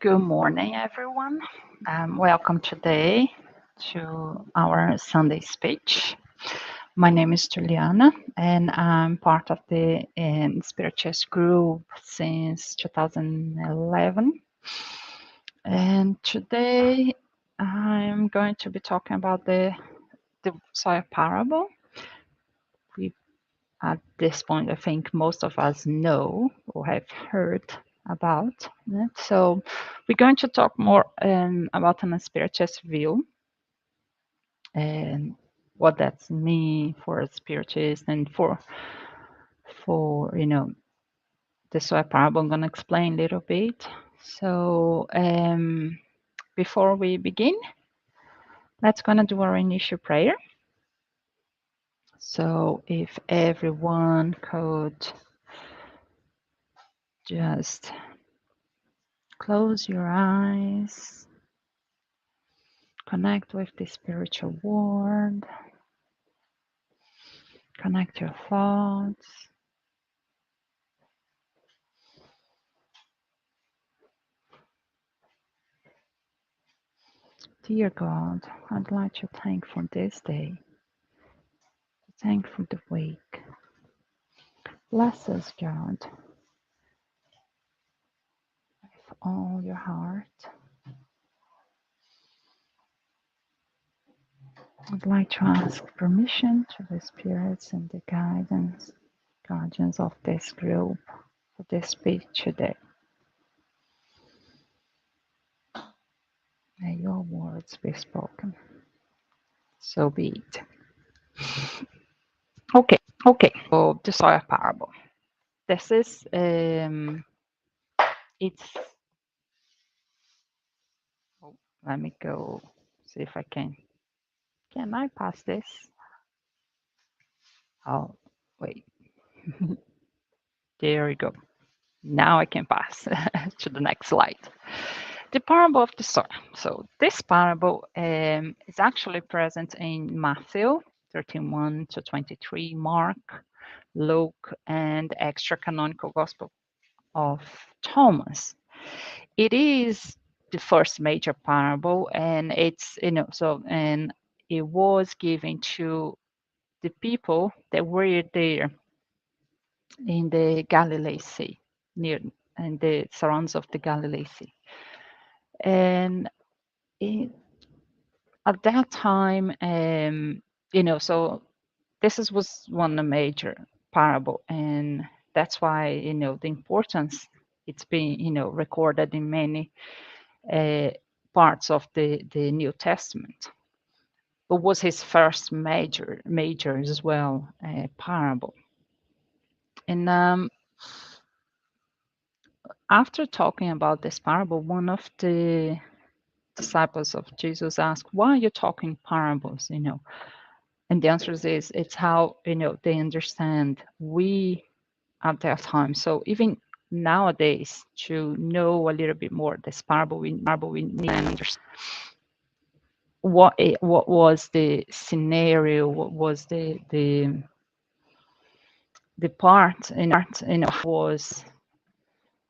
Good morning, everyone. Welcome today to our Sunday speech. My name is Juliana, and I'm part of the Spirituous group since 2011. And today I'm going to be talking about the soil parable. At this point, I think most of us know or have heard about it. So we're going to talk more about an spirituous view and what that's mean for a spiritist and for the soil parable. I'm going to explain a little bit. So before we begin, let's gonna do our initial prayer. So if everyone could just close your eyes, connect with the spiritual world, connect your thoughts. Dear God, I'd like to thank for this day, thank for the week. Bless us, God, with all your heart. I'd like to ask permission to the spirits and the guardians of this group for this speech today. May your words be spoken. So be it. Okay. So the soil parable. This is it's. Oh, let me go see if I can. Can I pass this? Oh, wait. There we go. Now I can pass to the next slide. The parable of the sower. So this parable is actually present in Matthew 13:1 to 23, Mark, Luke, and extra canonical Gospel of Thomas. It is the first major parable, and it's and it was given to the people that were there in the Galilee Sea, near in the surrounds of the Galilee Sea. And at that time, so this was one major parable, and that's why the importance it's been recorded in many parts of the New Testament. But was his first major as well parable. And after talking about this parable, one of the disciples of Jesus asked, "Why are you talking parables?" And the answer is, it's how they understand we at that time. So even nowadays, to know a little bit more this parable, we need to understand what was the scenario, what was the part was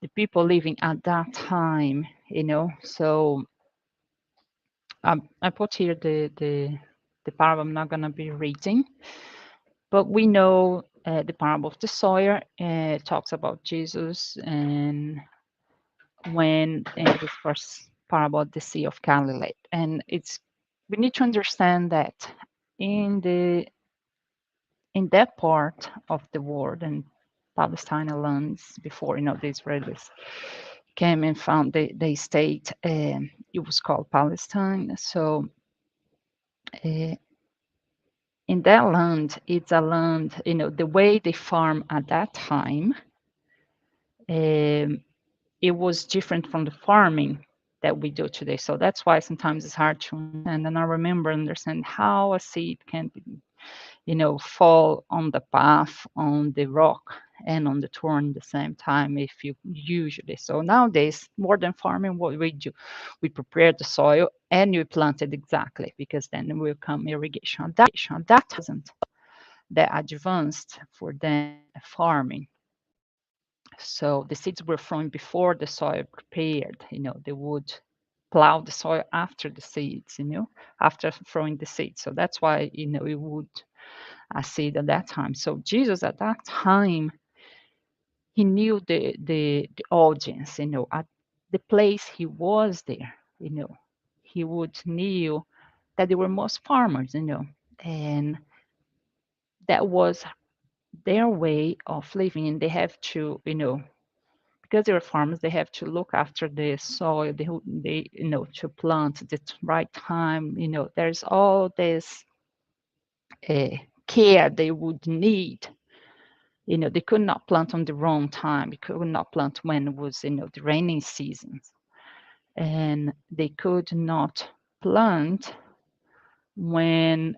the people living at that time. So I put here the parable. I'm not going to be reading, but we know the parable of the sower talks about Jesus and when this first parable of the Sea of Galilee, and we need to understand that in that part of the world and Palestine lands before the Israelis came and found the state, it was called Palestine. So in that land, it's a land, the way they farm at that time, it was different from the farming that we do today. So that's why sometimes it's hard to understand. And I remember understand how a seed can fall on the path, on the rock, and on the thorn at the same time, if you usually. So nowadays, more than farming, what we do, we prepare the soil and we plant it exactly, because then will come irrigation. That wasn't that advanced for them farming. So the seeds were thrown before the soil prepared. They would plow the soil after the seeds, after throwing the seeds. So that's why, it would seed at that time. So Jesus at that time, he knew the audience, at the place he was there, he would knew that there were most farmers, and that was their way of living. And they have to, because they were farmers, they have to look after the soil, they to plant at the right time. There's all this care they would need. They could not plant on the wrong time. They could not plant when it was, the raining seasons. And they could not plant when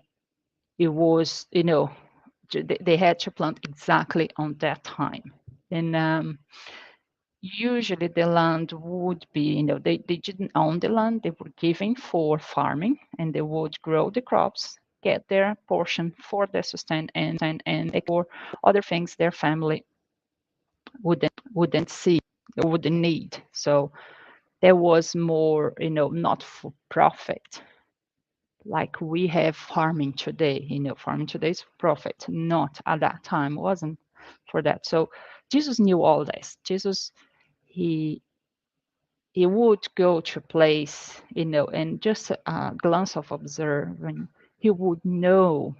it was, they had to plant exactly on that time. And usually the land would be, they didn't own the land, they were giving for farming, and they would grow the crops, get their portion for their sustain, and for other things their family wouldn't see or wouldn't need. So there was more, not for profit like we have farming today. Farming today is profit. Not at that time, wasn't for that. So Jesus knew all this. Jesus, he would go to a place, and just a glance of observing, he would know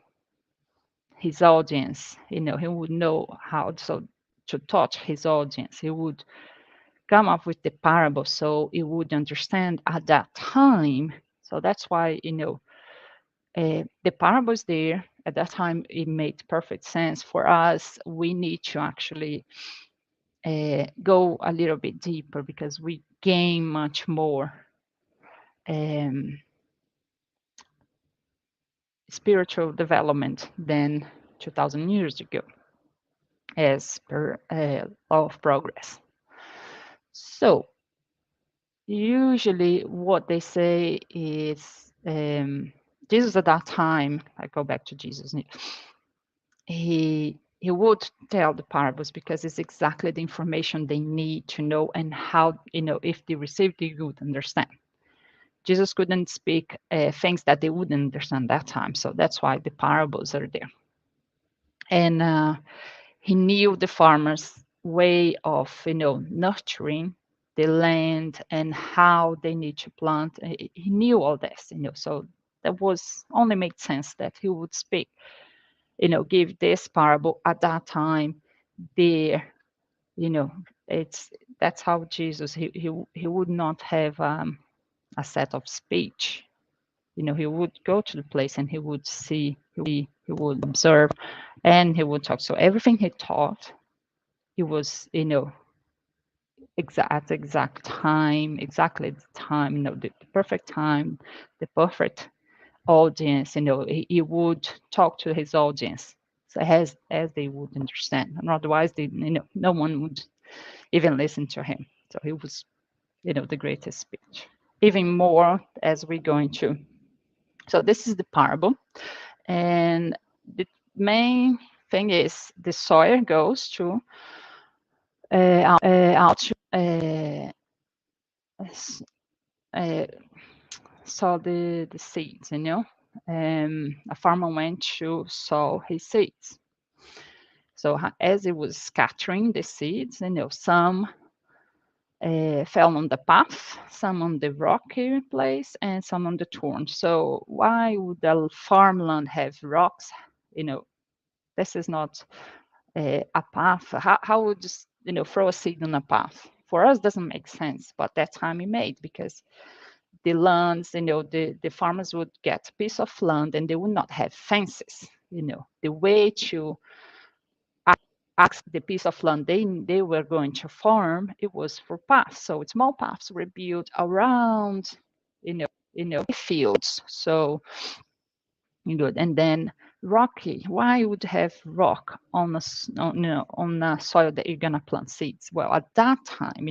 his audience. He would know how to touch his audience. He would come up with the parable so he would understand at that time. So that's why, the parable is there. At that time, it made perfect sense. For us, we need to actually go a little bit deeper, because we gain much more spiritual development than 2,000 years ago, as per law of progress. So usually what they say is, Jesus at that time, I go back to Jesus, he would tell the parables because it's exactly the information they need to know, and how, if they received, they would understand. Jesus couldn't speak things that they wouldn't understand that time. So that's why the parables are there. And he knew the farmers' way of, nurturing the land and how they need to plant. He knew all this, so that was only made sense that he would speak, give this parable at that time there. That's how Jesus, he would not have a set of speech. He would go to the place and he would see, he would observe, and he would talk. So everything he taught, it was, exact time, exactly the time, the perfect time, the perfect audience. He would talk to his audience, so as they would understand, and otherwise, no one would even listen to him. So he was, the greatest speech. Even more as we're going to. So this is the parable, and the main thing is the sower goes to out to sow the seeds. A farmer went to sow his seeds. So as he was scattering the seeds, some fell on the path, some on the rocky place, and some on the thorn. So why would the farmland have rocks? This is not a path. How would just throw a seed on a path? For us, doesn't make sense, but that time it made, because the lands, the farmers would get a piece of land and they would not have fences. The way to ask the piece of land they were going to farm, it was for paths. So small paths were built around, fields. So, and then rocky. Why would have rock on a soil that you're gonna plant seeds? Well, at that time,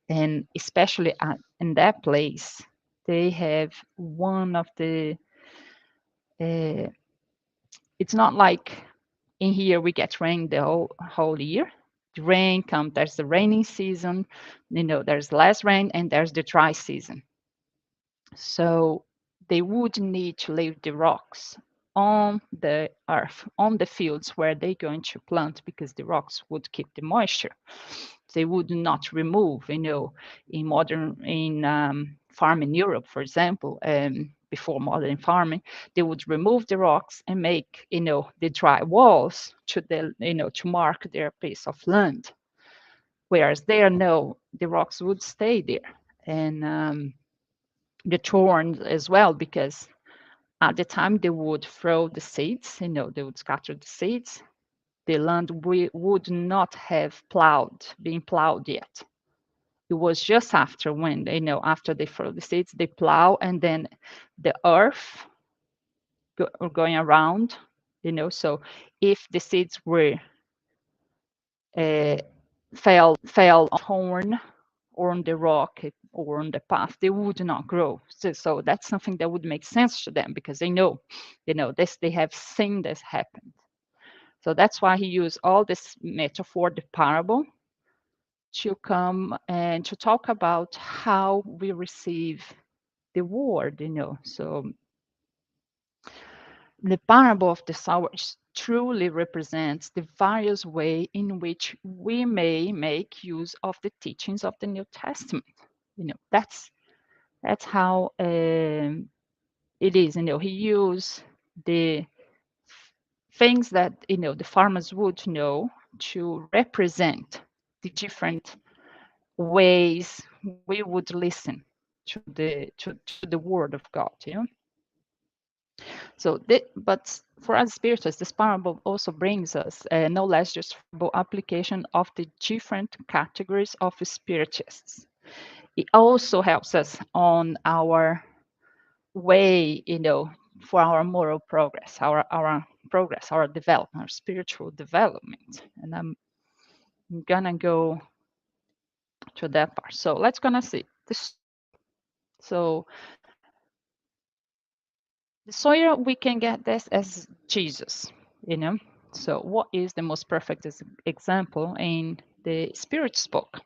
and especially in that place, they have one of the. It's not like in here we get rain the whole year. The rain comes, there's the rainy season, there's less rain, and there's the dry season. So they would need to leave the rocks on the earth, on the fields where they're going to plant, because the rocks would keep the moisture. They would not remove, in farm in Europe, for example, before modern farming, they would remove the rocks and make, the dry walls to mark their piece of land. Whereas there, no, the rocks would stay there. And the thorns as well, because at the time they would throw the seeds, they would scatter the seeds. The land would not have been plowed yet. It was just after when, after they throw the seeds, they plow, and then the earth going around, so if the seeds were fell on thorn or on the rock or on the path, they would not grow. So that's something that would make sense to them, because they know this, they have seen this happen. So that's why he used all this metaphor, the parable, to come and to talk about how we receive the word, So the parable of the sower truly represents the various ways in which we may make use of the teachings of the New Testament. That's how it is. He used the things that the farmers would know to represent the different ways we would listen to the word of God. So, but for us spiritualists, this parable also brings us no less justifiable application of the different categories of spiritists. It also helps us on our way, for our moral progress, our progress, our development, our spiritual development. And I'm gonna go to that part. So let's gonna see this. So the sower, we can get this as Jesus, So what is the most perfect example in the Spirit's book?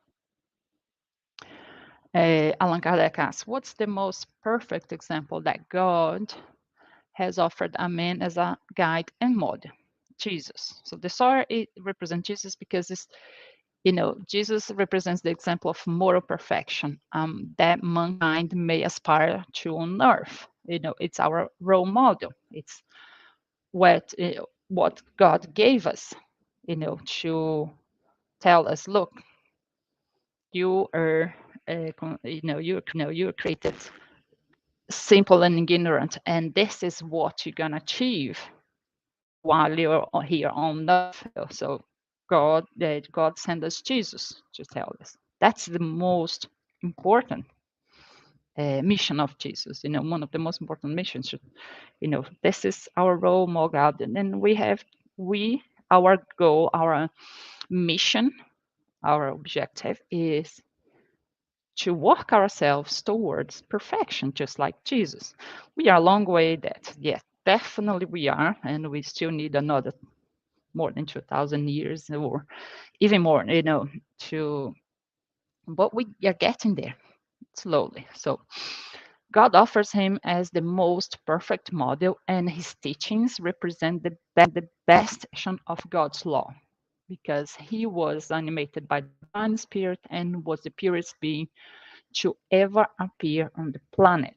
Allan Kardec asks, what's the most perfect example that God has offered a man as a guide and model? Jesus. So the sower, it represents Jesus because it's, Jesus represents the example of moral perfection that mankind may aspire to on earth. It's our role model. It's what God gave us, to tell us, look, you are, you're created simple and ignorant, and this is what you're gonna achieve while you're here on earth. So God sent us Jesus to tell us. That's the most important mission of Jesus. One of the most important missions. This is our role model, and then our goal, our mission, our objective is to work ourselves towards perfection, just like Jesus. We are a long way that, yes, definitely we are, and we still need another more than 2,000 years or even more, but we are getting there slowly. So God offers him as the most perfect model, and his teachings represent the best action of God's law, because he was animated by the divine spirit and was the purest being to ever appear on the planet.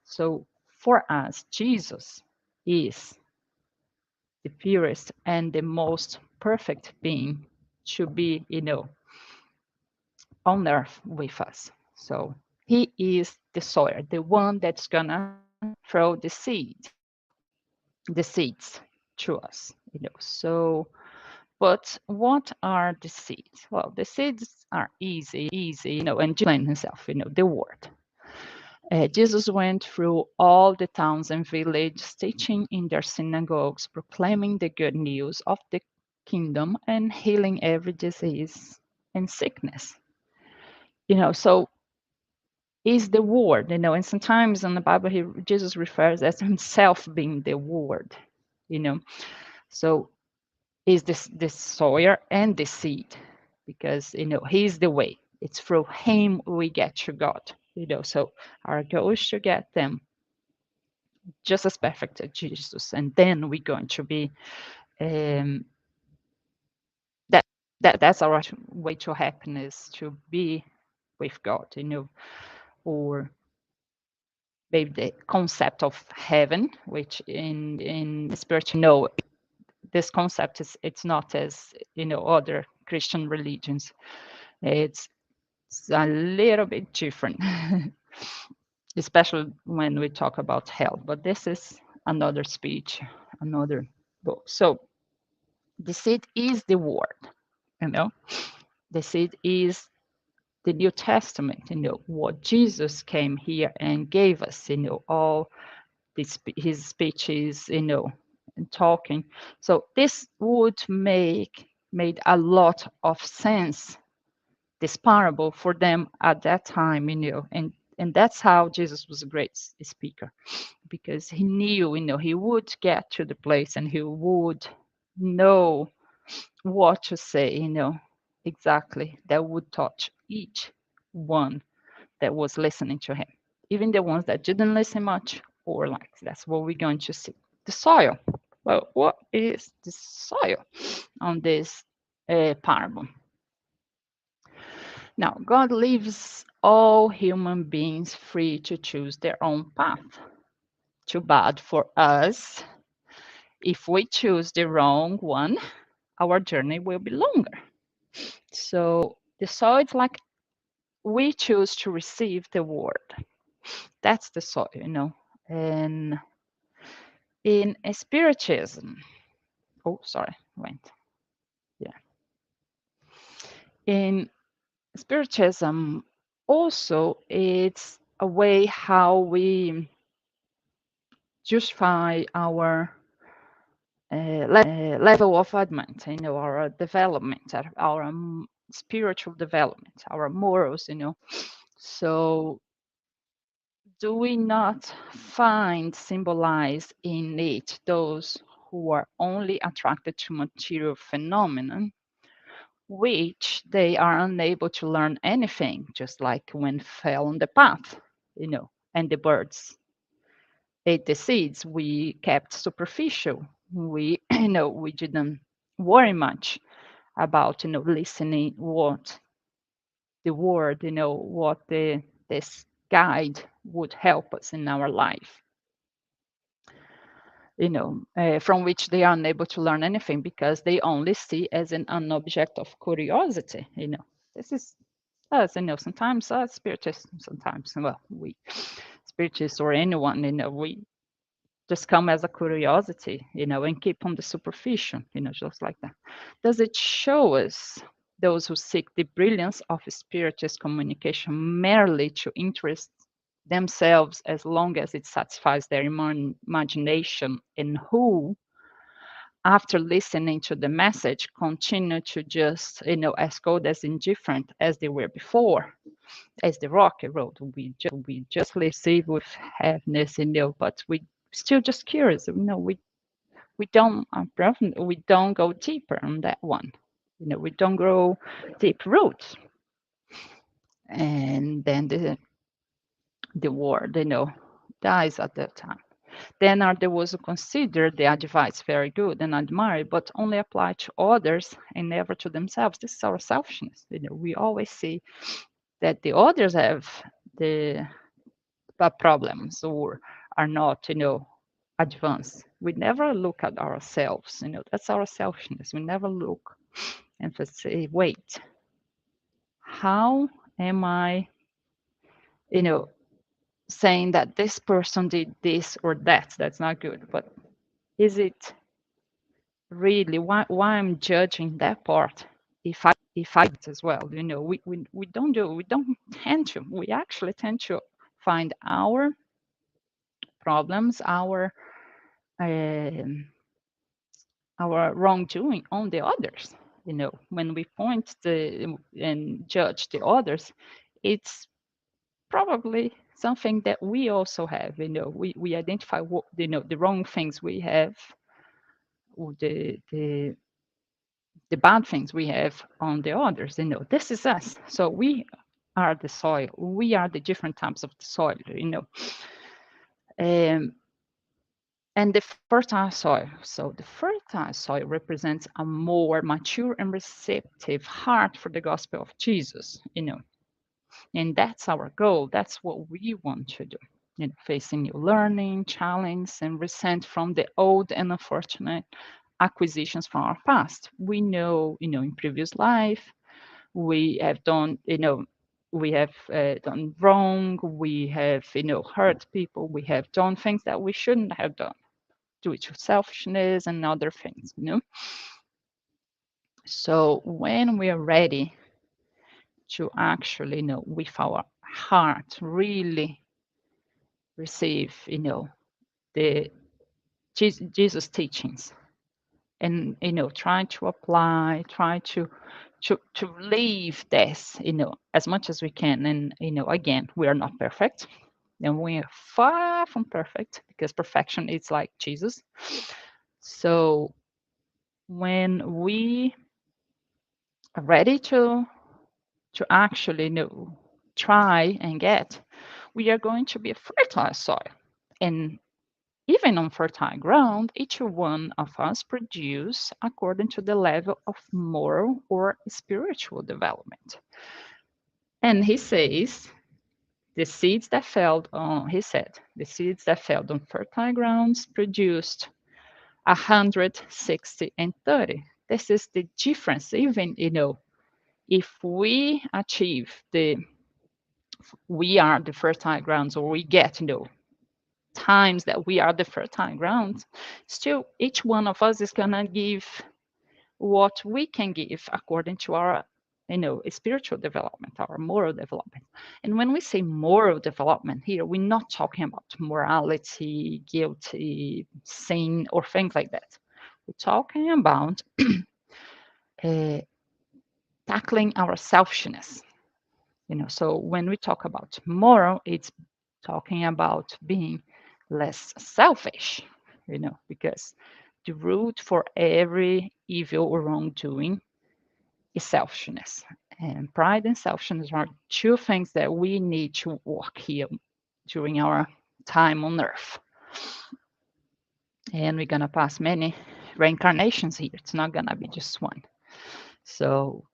So for us, Jesus is the purest and the most perfect being to be, on earth with us. So he is the sower, the one that's gonna throw the seeds to us, So, but what are the seeds? Well, the seeds are easy, and explain himself, the word. Jesus went through all the towns and villages, teaching in their synagogues, proclaiming the good news of the kingdom and healing every disease and sickness. So is the word, and sometimes in the Bible, Jesus refers as himself being the word, So is this sower and the seed, because he's the way. It's through him we get to God. So our goal is to get them just as perfect as Jesus, and then we're going to be um, that that's our way to happiness, to be with God, or maybe the concept of heaven, which in spiritual, this concept it's not as other Christian religions. It's a little bit different, especially when we talk about hell. But this is another speech, another book. So the seed is the word, you know. The seed is the New Testament, what Jesus came here and gave us, all his speeches, and talking. So this would made a lot of sense, this parable for them at that time, and that's how Jesus was a great speaker, because he knew, he would get to the place and he would know what to say, exactly, that would touch each one that was listening to him, even the ones that didn't listen much, or like, that's what we're going to see. The soil. Well, what is the soil on this parable? Now, God leaves all human beings free to choose their own path. Too bad for us. If we choose the wrong one, our journey will be longer. So the soil is like, we choose to receive the word. That's the soil, And in spiritism, oh, sorry, went. Yeah. In spiritism, also, it's a way how we justify our level of advancement, our development, our spiritual development, our morals, So do we not find symbolized in it those who are only attracted to material phenomena, which they are unable to learn anything, just like when fell on the path, and the birds ate the seeds. We kept superficial. We, we didn't worry much about, listening what the word, what this guide would help us in our life, from which they are unable to learn anything because they only see as an object of curiosity. This is us. Sometimes us spiritists, sometimes, well, we spiritists or anyone, we just come as a curiosity, and keep on the superficial, just like that. Does it show us those who seek the brilliance of spiritist communication merely to interest themselves as long as it satisfies their imagination, and who, after listening to the message, continue to just, as cold, as indifferent as they were before, as the rocky road? We just receive with heaviness, but we still just curious. We don't we don't go deeper on that one. We don't grow deep roots, and then the word, dies at that time. Then are there those who consider the advice very good and admire, but only apply to others and never to themselves. This is our selfishness. We always see that the others have the problems or are not, advanced. We never look at ourselves. That's our selfishness. We never look and say, wait, how am I, saying that this person did this or that? That's not good. But is it really, why I'm judging that part if I as well? We don't tend to. We actually tend to find our problems, um, our wrongdoing on the others. When we point and judge the others, it's probably something that we also have. We identify what, the wrong things we have, or the the bad things we have on the others. This is us. So we are the soil. We are the different types of the soil. Um, and the fertile soil. So the fertile soil represents a more mature and receptive heart for the gospel of Jesus. And that's our goal. That's what we want to do. Facing new learning, challenge, and resent from the old and unfortunate acquisitions from our past. We know, in previous life, we have done, we have done wrong. We have, hurt people. We have done things that we shouldn't have done due to selfishness and other things. So when we are ready to actually, with our heart, really receive, the Jesus teachings, and try to apply, try to live this, as much as we can. And again, we are not perfect, and we are far from perfect, because perfection is like Jesus. So when we are ready to actually try and get, we are going to be a fertile soil. And even on fertile ground, each one of us produce according to the level of moral or spiritual development. And he says, the seeds that fell on, he said, the seeds that fell on fertile grounds produced 160 and 30. This is the difference. Even, if we achieve we are the fertile grounds, or we get, times that we are the fertile grounds, still each one of us is gonna give what we can give according to our, spiritual development, our moral development. And when we say moral development here, we're not talking about morality, guilty, sin, or things like that. We're talking about uh, tackling our selfishness. So when we talk about moral, it's talking about being less selfish, because the root for every evil or wrongdoing is selfishness. And pride and selfishness are two things that we need to work here during our time on earth. And we're going to pass many reincarnations here. It's not going to be just one. So,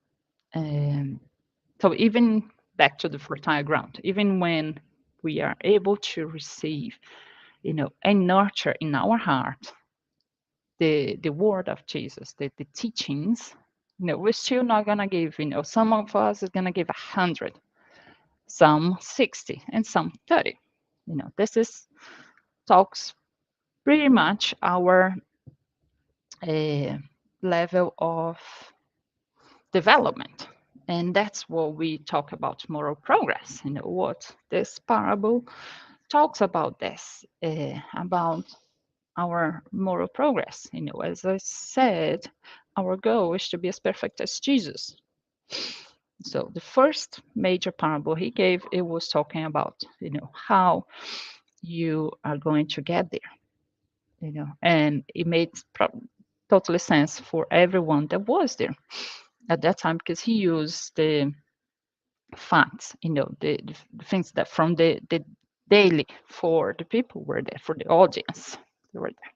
so even back to the fertile ground, even when we are able to receive, and nurture in our heart the word of Jesus, the teachings, we're still not gonna give, some of us are gonna give 100, some 60, and some 30. This is talks pretty much our level of development. And that's what we talk about moral progress. What this parable talks about this, about our moral progress. As I said, our goal is to be as perfect as Jesus. So the first major parable he gave, it was talking about, how you are going to get there, and it made totally sense for everyone that was there at that time, because he used the facts, the things that from the daily, for the people were there, for the audience they were there.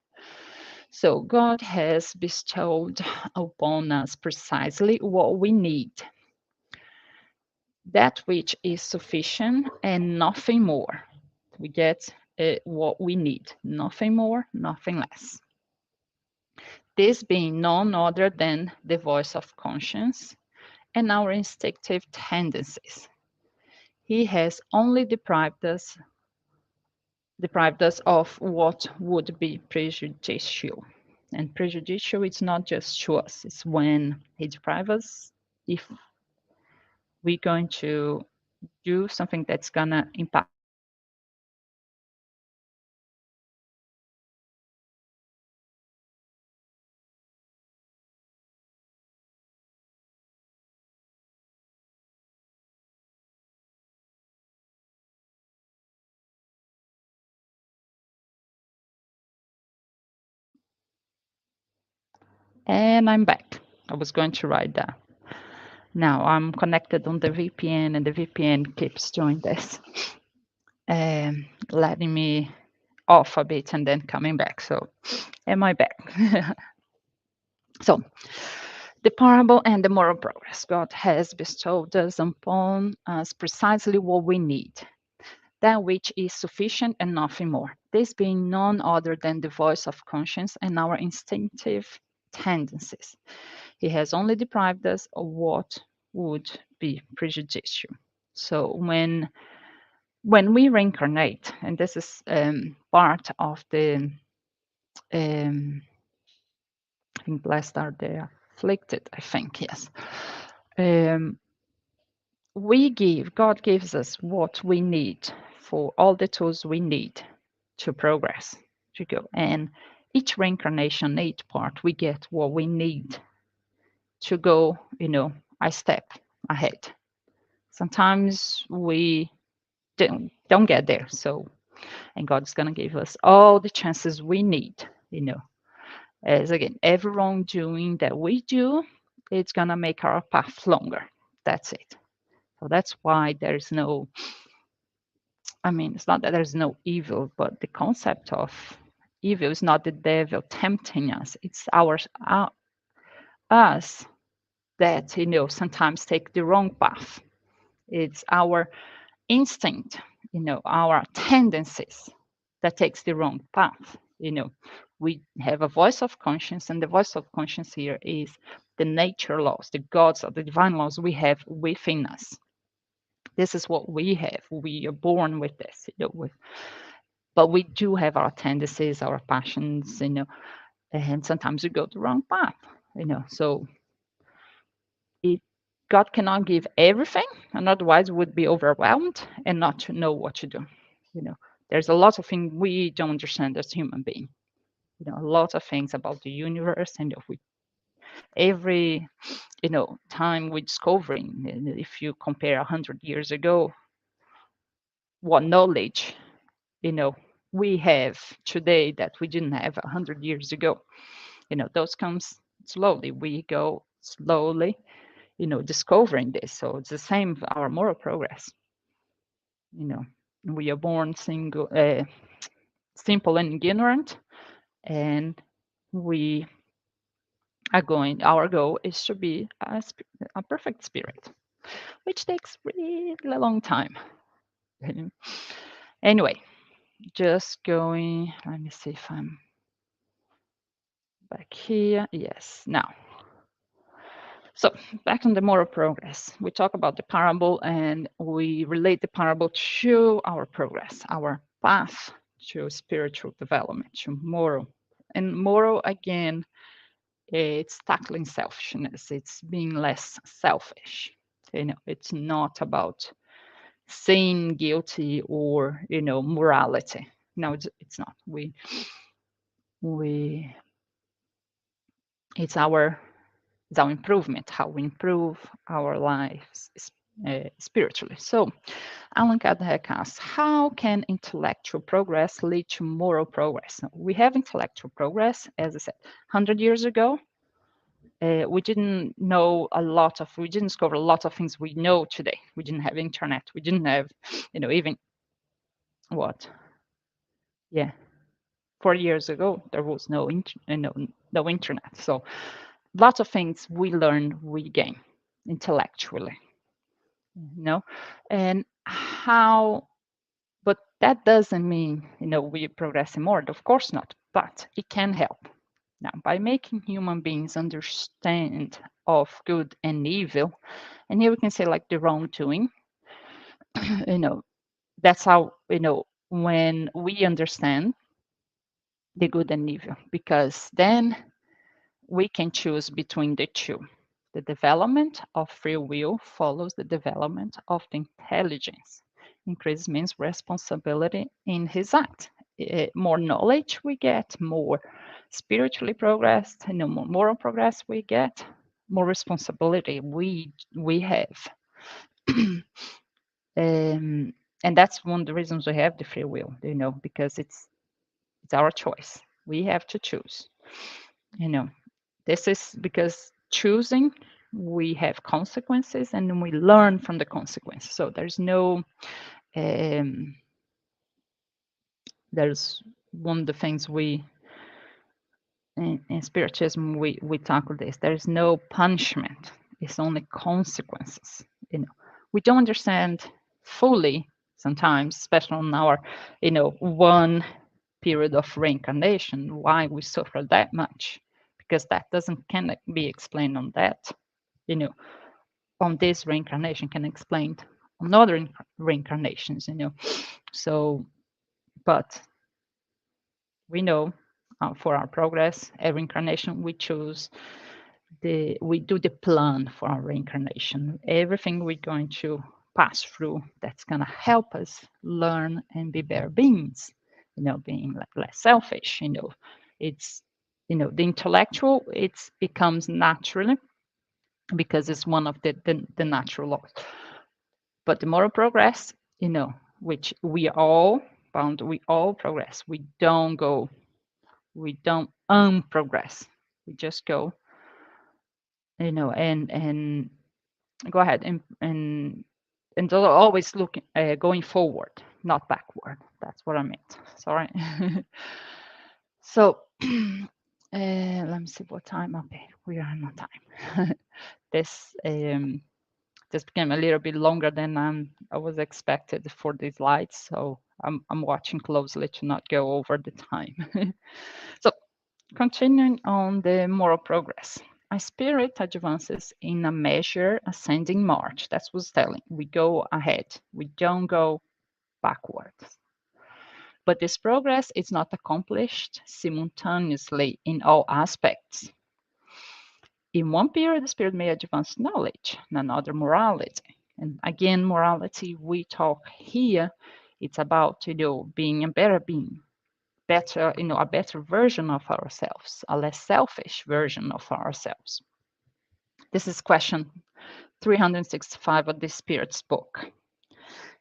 So God has bestowed upon us precisely what we need, that which is sufficient and nothing more. We get what we need, nothing more, nothing less. This being none other than the voice of conscience and our instinctive tendencies. He has only deprived us of what would be prejudicial. And prejudicial, it's not just to us, it's when he deprives us if we're going to do something that's gonna impact. And I'm back. I was going to write that. Now I'm connected on the VPN, and the VPN keeps doing this, letting me off a bit and then coming back. So, am I back? So, the parable and the moral progress. God has bestowed us upon us precisely what we need, that which is sufficient and nothing more. This being none other than the voice of conscience and our instinctive tendencies. He has only deprived us of what would be prejudicial. So when we reincarnate, and this is part of the I think blessed are the afflicted, I think, yes. God gives us what we need, for all the tools we need to progress, to go. And each reincarnation, each part, we get what we need to go, a step ahead. Sometimes we don't get there. So, and God's going to give us all the chances we need. As again, every wrongdoing that we do, it's going to make our path longer. That's it. So that's why there's no, it's not that there's no evil, but the concept of evil is not the devil tempting us. It's us that, sometimes take the wrong path. It's our instinct, our tendencies that takes the wrong path. We have a voice of conscience, and the voice of conscience here is the nature laws, the gods or the divine laws we have within us. This is what we have. We are born with this, but we do have our tendencies, our passions, and sometimes we go the wrong path, So God cannot give everything, and otherwise would be overwhelmed and not to know what to do. There's a lot of things we don't understand as human beings. A lot of things about the universe, and every time we're discovering. If you compare 100 years ago, what knowledge we have today that we didn't have 100 years ago. Those comes slowly. We go slowly, discovering this. So it's the same for our moral progress. We are born simple and ignorant, and we are going. Our goal is to be a perfect spirit, which takes really a long time. Anyway, just going. Let me see if I'm back here. Yes, now. So back on the moral progress, we talk about the parable and we relate the parable to our progress, our path to spiritual development, to moral. And moral, again, it's tackling selfishness. It's being less selfish. It's not about sin, guilty, or morality. No, it's not. It's our improvement, how we improve our lives spiritually. So Allan Kardec asks, how can intellectual progress lead to moral progress? We have intellectual progress, as I said, 100 years ago. We didn't discover a lot of things we know today. We didn't have internet. We didn't have, even what? Yeah, 4 years ago, there was no internet. So lots of things we learn, we gain intellectually. And how, but that doesn't mean, we're progressing more. Of course not, but it can help. Now, by making human beings understand of good and evil, and here we can say like the wrongdoing, that's how, when we understand the good and evil, because then we can choose between the two. The development of free will follows the development of the intelligence. Increase means responsibility in his act. More knowledge we get, more spiritually progressed, more moral progress we get, more responsibility we have. And that's one of the reasons we have the free will, because it's our choice. We have to choose. This is because choosing, we have consequences, and we learn from the consequences. So there's no, there's one of the things we in spiritism we tackle this. There's no punishment. It's only consequences. We don't understand fully sometimes, especially on our, one period of reincarnation, why we suffer that much, because that doesn't can be explained on that, on this reincarnation can explain on other reincarnations, So, but we know for our progress, every incarnation we choose we do the plan for our reincarnation. Everything we're going to pass through that's going to help us learn and be better beings, being less selfish, it's, the intellectual, it comes naturally because it's one of the natural laws. But the moral progress, which we all bound, we all progress. We don't unprogress. We just go, and go ahead and always looking going forward, not backward. That's what I meant. Sorry. So let me see what time. Okay, we are on time. this this became a little bit longer than I was expected for these slides, so I'm watching closely to not go over the time. So continuing on the moral progress. A spirit advances in a measure ascending march. That's what's telling. We go ahead. We don't go backwards. But this progress is not accomplished simultaneously in all aspects. In one period, the spirit may advance knowledge, in another morality. And again, morality we talk here, it's about, being a better being, better, a better version of ourselves, a less selfish version of ourselves. This is question 365 of the Spirit's book.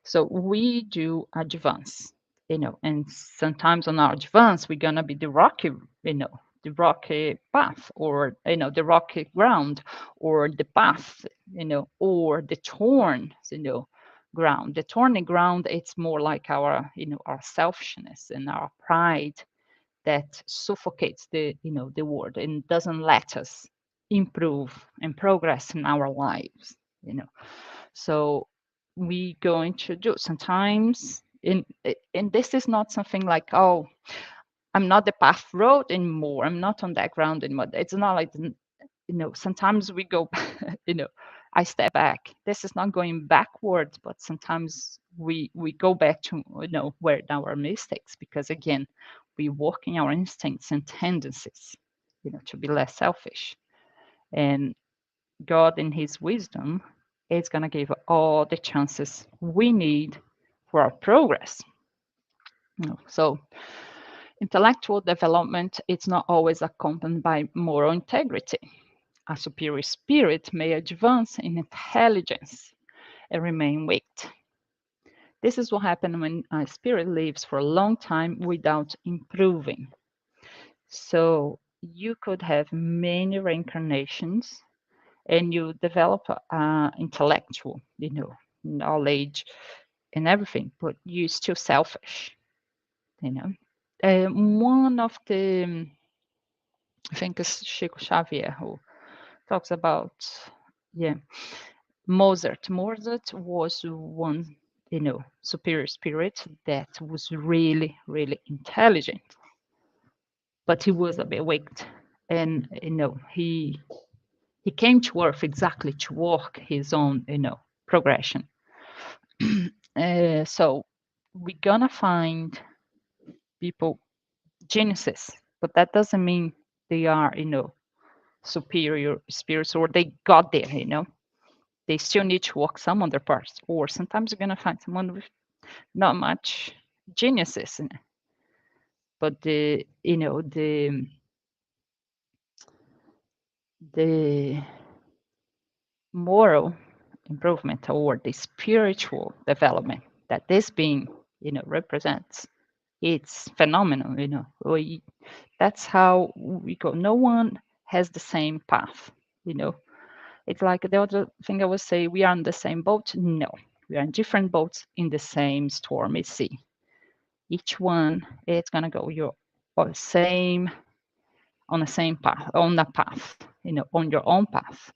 So we do advance, and sometimes on our advance, we're gonna be the rocky, the rocky path, or the rocky ground, or the path, or the thorn, ground. The thorny ground, it's more like our, our selfishness and our pride that suffocates the world and doesn't let us improve and progress in our lives. So we going to do sometimes and this is not something like, oh, I'm not the path road anymore, I'm not on that ground anymore. It's not like, sometimes we go I step back. This is not going backwards, but sometimes we go back to where our mistakes, because again, we work in our instincts and tendencies to be less selfish. And God in his wisdom is going to give all the chances we need for our progress. So intellectual development is not always accompanied by moral integrity. A superior spirit may advance in intelligence and remain weak. This is what happens when a spirit lives for a long time without improving. So you could have many reincarnations and you develop intellectual, knowledge and everything, but you're still selfish, one of the, I think it's Chico Xavier who talks about, Mozart. Mozart was one, superior spirit that was really, really intelligent, but he was a bit weak, and he came to Earth exactly to work his own, progression. So we're gonna find people geniuses, but that doesn't mean they are, superior spirits or they got there, They still need to work some on their parts, or sometimes you're gonna find someone with not much geniuses, but the moral improvement or the spiritual development that this being, represents, it's phenomenal. That's how we go. No one has the same path. It's like the other thing I would say, we are on the same boat. No, we are in different boats in the same stormy sea. Each one, it's gonna go on the same path, on your own path.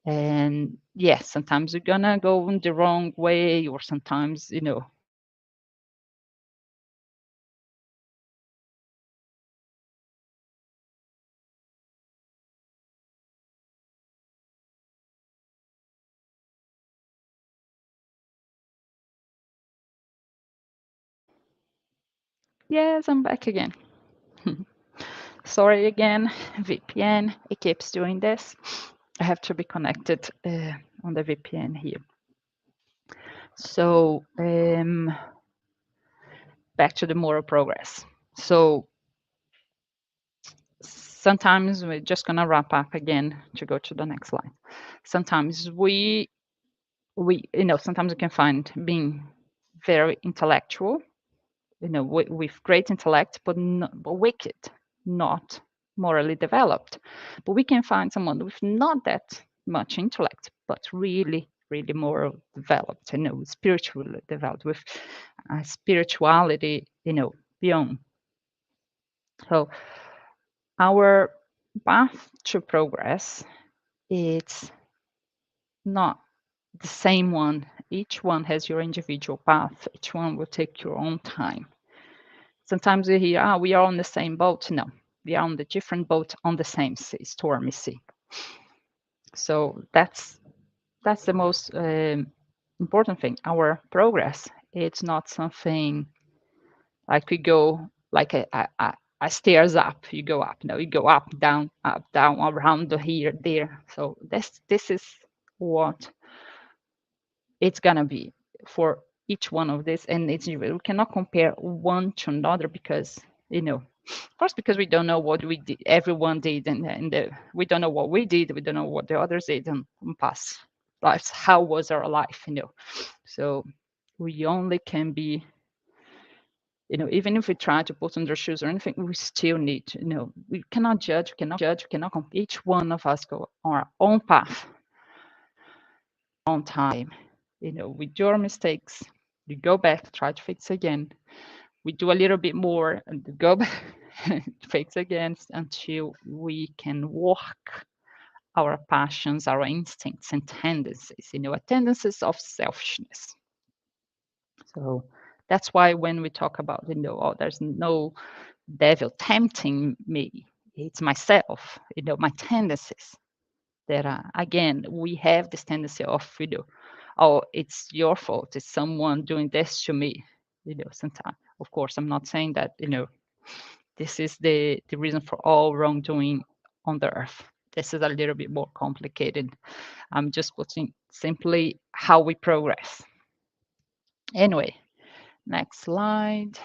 And yes, sometimes you're gonna go in the wrong way, or sometimes, yes, I'm back again. Sorry again, VPN, it keeps doing this. I have to be connected on the VPN here. So back to the moral progress. So sometimes we're just gonna wrap up again to go to the next slide. Sometimes we sometimes we can find being very intellectual, with great intellect, but wicked, not morally developed. But we can find someone with not that much intellect, but really, really moral developed, spiritually developed, with spirituality, beyond. So our path to progress, it's not the same one. Each one has your individual path. Each one will take your own time. Sometimes we hear, we are on the same boat. No, we are on the different boat on the same sea, stormy sea. So that's the most important thing. Our progress, it's not something like we go like a stairs up. You go up. No, you go up, down, around here, there. So this is what it's gonna be for each one of this, and we cannot compare one to another because of course, because we don't know what everyone did, and we don't know what we did, we don't know what the others did in past lives. How was our life, So we only can be, even if we try to put on their shoes or anything, we still need to, we cannot judge, we cannot compare. Each one of us go on our own path, on time. We do our mistakes, we go back, try to fix again. We do a little bit more and go back, fix again, until we can walk our passions, our instincts and tendencies, tendencies of selfishness. So that's why when we talk about, there's no devil tempting me, it's myself, my tendencies. That again, we have this tendency of, oh, it's your fault, it's someone doing this to me, sometimes. Of course, I'm not saying that, this is the reason for all wrongdoing on the earth. This is a little bit more complicated. I'm just putting simply how we progress. Anyway, next slide.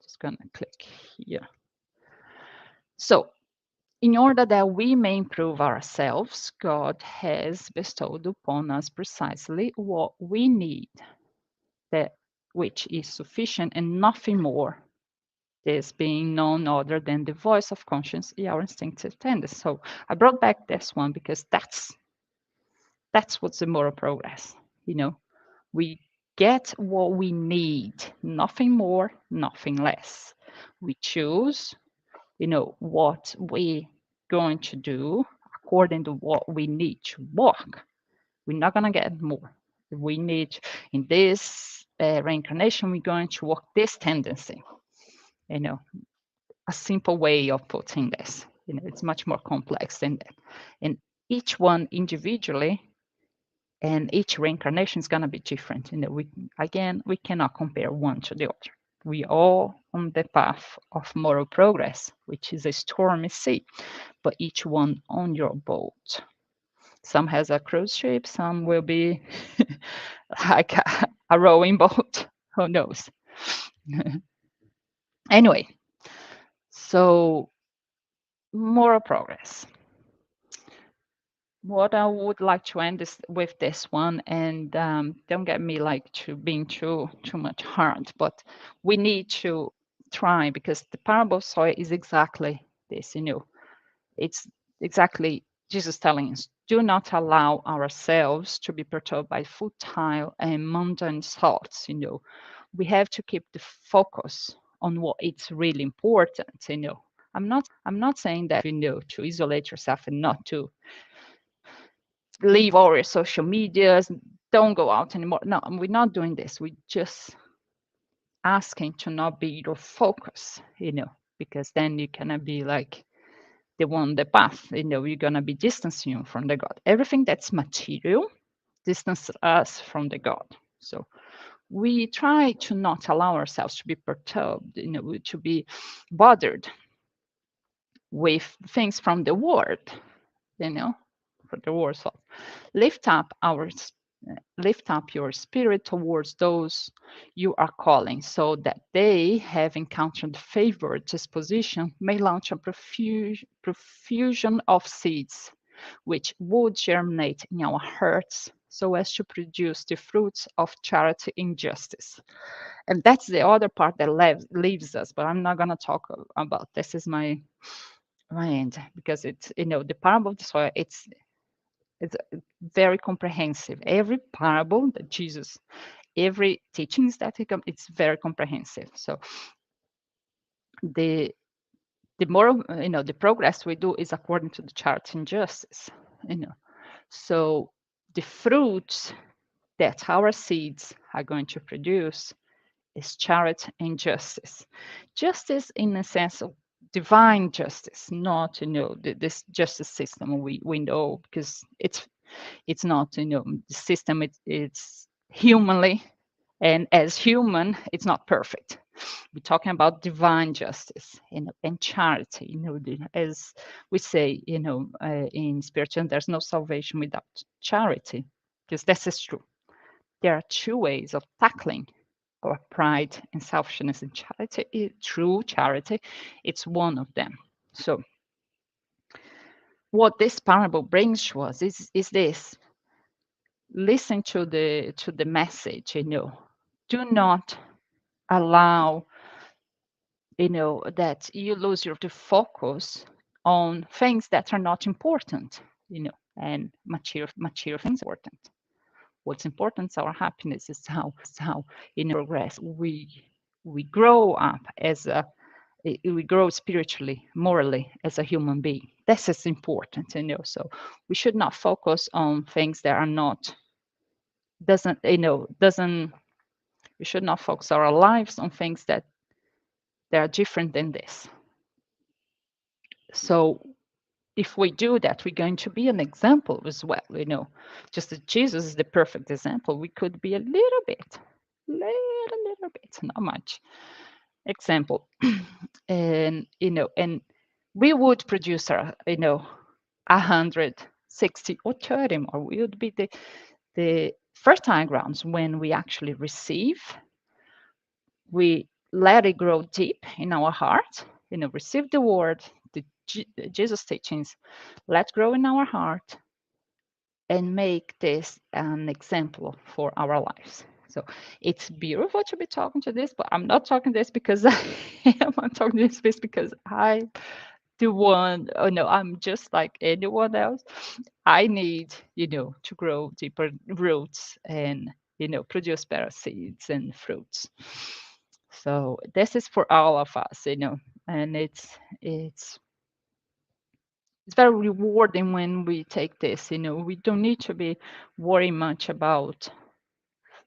Just gonna click here. So in order that we may improve ourselves, God has bestowed upon us precisely what we need, that which is sufficient and nothing more. This being none other than the voice of conscience, our instinctive tendency. So I brought back this one because that's what's the moral progress. We get what we need, nothing more, nothing less. We choose, what we going to do according to what we need to walk. We're not going to get more. We need, in this reincarnation, we're going to walk this tendency. A simple way of putting this. It's much more complex than that. And each one individually and each reincarnation is going to be different. We cannot compare one to the other. We all on the path of moral progress, which is a stormy sea, but each one on your boat. Some has a cruise ship, some will be like a rowing boat. Who knows? Anyway, so moral progress. What I would like to end with this one, and don't get me like to being too much hard, but we need to try, because the parable of sower is exactly this. It's exactly Jesus telling us do not allow ourselves to be perturbed by futile and mundane thoughts. We have to keep the focus on what it's really important. I'm not saying that to isolate yourself and not to leave all your social medias, don't go out anymore. No, we're not doing this. We're just asking to not be your focus, because then you cannot be like the one, the path, you're gonna be distancing you from the God. Everything that's material distance us from the God. So we try to not allow ourselves to be perturbed, to be bothered with things from the world, for the world. So lift up lift up your spirit towards those you are calling, so that they, have encountered favored disposition, may launch a profusion of seeds which would germinate in our hearts so as to produce the fruits of charity and justice. And that's the other part that leaves us, but I'm not going to talk about this. Is my end, because it's the parable of the sower, it's very comprehensive. Every parable that Jesus, every teachings that he comes, it's very comprehensive. So the more the progress we do is according to the charity and justice. So the fruits that our seeds are going to produce is charity and justice. Justice in a sense of divine justice, not this justice system we know, because it's not the system. It's humanly, and as human, it's not perfect. We're talking about divine justice and charity. As we say, in spiritual, there's no salvation without charity, because this is true. There are two ways of tackling our pride and selfishness, and charity. True charity, it's one of them. So, what this parable brings to us is this: listen to the message. Do not allow that you lose the focus on things that are not important. And material things are important. What's important is our happiness, is how progress. We grow up we grow spiritually, morally, as a human being. This is important. So we should not focus on things that are not doesn't we should not focus our lives on things that are different than this. So if we do that, we're going to be an example as well. Just as Jesus is the perfect example, we could be a little bit, not much example. And and we would produce 160 or 30 more. We would be the fertile grounds. When we actually receive, we let it grow deep in our heart. Receive the word, the Jesus teachings, let grow in our heart, and make this an example for our lives. So it's beautiful to be talking to this, but I'm not talking this because I am. I'm talking this because I the one. Oh no, I'm just like anyone else. I need to grow deeper roots and produce better seeds and fruits. So this is for all of us, and it's very rewarding when we take this. We don't need to be worrying much about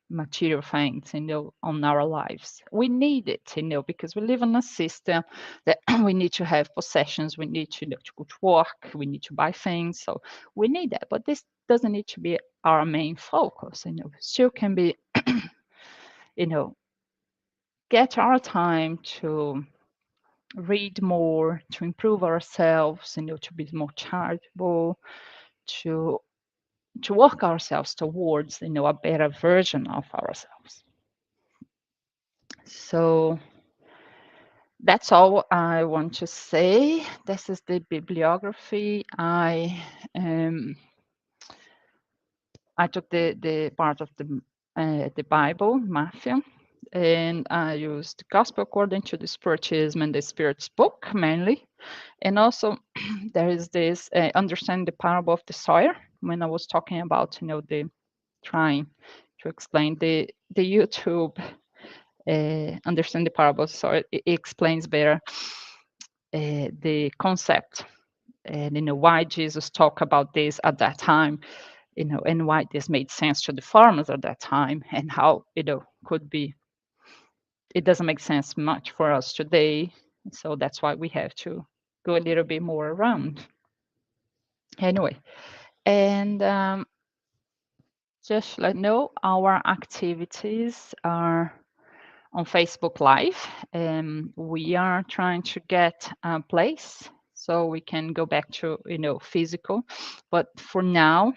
material things, on our lives. We need it, because we live in a system that we need to have possessions, we need to go to work, we need to buy things. So we need that, but this doesn't need to be our main focus. Still can be, get our time to read more, to improve ourselves, to be more charitable, to work ourselves towards a better version of ourselves. So that's all I want to say. This is the bibliography. I took the part of the Bible, Matthew, and I used Gospel According to the Spiritism and the Spirit's Book mainly. And also there is this Understanding the Parable of the Sower. when I was talking about, the trying to explain the YouTube understand the parables, so it explains better the concept, and why Jesus talked about this at that time, and why this made sense to the farmers at that time, and how could be it doesn't make sense much for us today. So that's why we have to go a little bit more around. Anyway, and just let know our activities are on Facebook Live. We are trying to get a place so we can go back to physical, but for now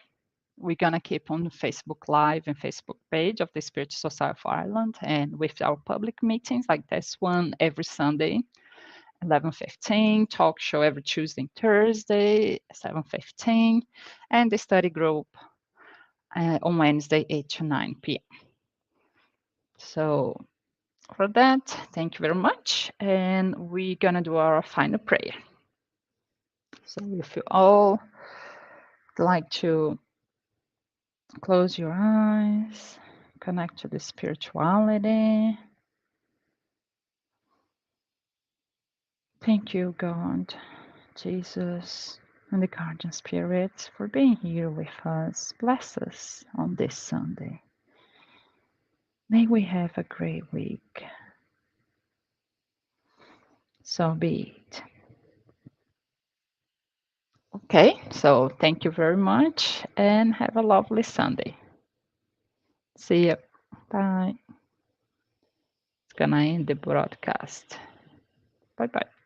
we're gonna keep on the Facebook Live and Facebook page of the Spiritual Society of Ireland, and with our public meetings like this one every Sunday, 11:15, talk show every Tuesday and Thursday, 7:15, and the study group on Wednesday, 8 to 9 p.m. So for that, thank you very much, and we're gonna do our final prayer. So if you all like to close your eyes, connect to the spirituality. Thank you, God, Jesus, and the guardian spirits for being here with us. Bless us on this Sunday. May we have a great week. So be it. Okay, so thank you very much and have a lovely Sunday. See you. Bye. It's gonna end the broadcast. Bye bye.